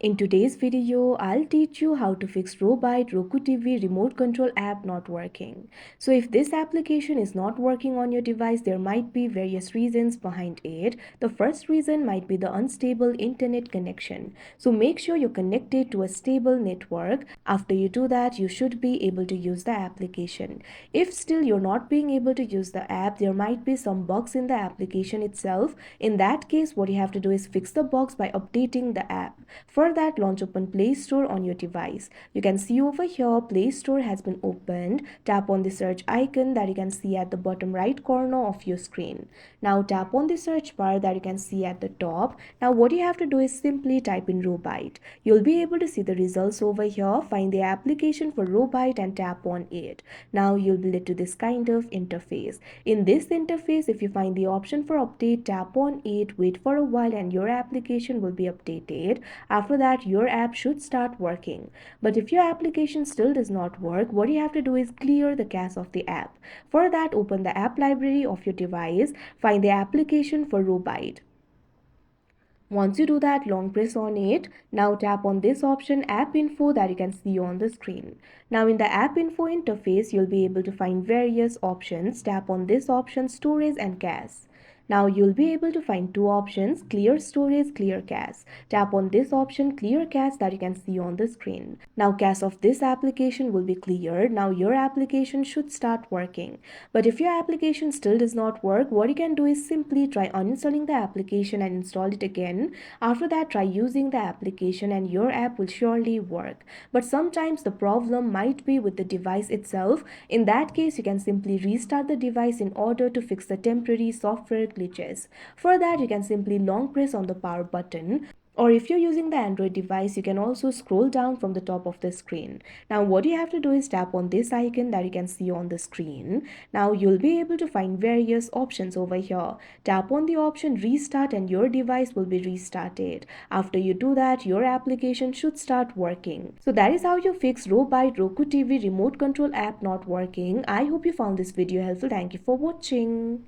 In today's video, I'll teach you how to fix Robyte Roku TV remote control app not working. So if this application is not working on your device, there might be various reasons behind it. The first reason might be the unstable internet connection. So make sure you're connected to a stable network. After you do that, you should be able to use the application. If still you're not being able to use the app, there might be some bugs in the application itself. In that case, what you have to do is fix the bugs by updating the app. For that, launch open Play Store on your device. You can see over here Play Store has been opened. Tap on the search icon that you can see at the bottom right corner of your screen. Now tap on the search bar that you can see at the top. Now what you have to do is simply type in Robyte. You'll be able to see the results over here. Find the application for Robyte and tap on it. Now you'll be led to this kind of interface. In this interface, if you find the option for update, tap on it, wait for a while and your application will be updated. After that, your app should start working. But if your application still does not work, what you have to do is clear the cache of the app. For that, open the app library of your device, find the application for Robyte. Once you do that, long press on it. Now tap on this option App Info that you can see on the screen. Now in the App Info interface, you'll be able to find various options. Tap on this option Storage and Cache. Now you'll be able to find two options, clear storage, clear cache. Tap on this option, clear cache, that you can see on the screen. Now cache of this application will be cleared. Now your application should start working. But if your application still does not work, what you can do is simply try uninstalling the application and install it again. After that, try using the application and your app will surely work. But sometimes the problem might be with the device itself. In that case, you can simply restart the device in order to fix the temporary software glitches. For that, you can simply long press on the power button, or if you're using the Android device, you can also scroll down from the top of the screen. Now what you have to do is tap on this icon that you can see on the screen. Now you'll be able to find various options over here. Tap on the option restart and your device will be restarted. After you do that, your application should start working. So that is how you fix Robyte Roku TV remote control app not working. I hope you found this video helpful. Thank you for watching.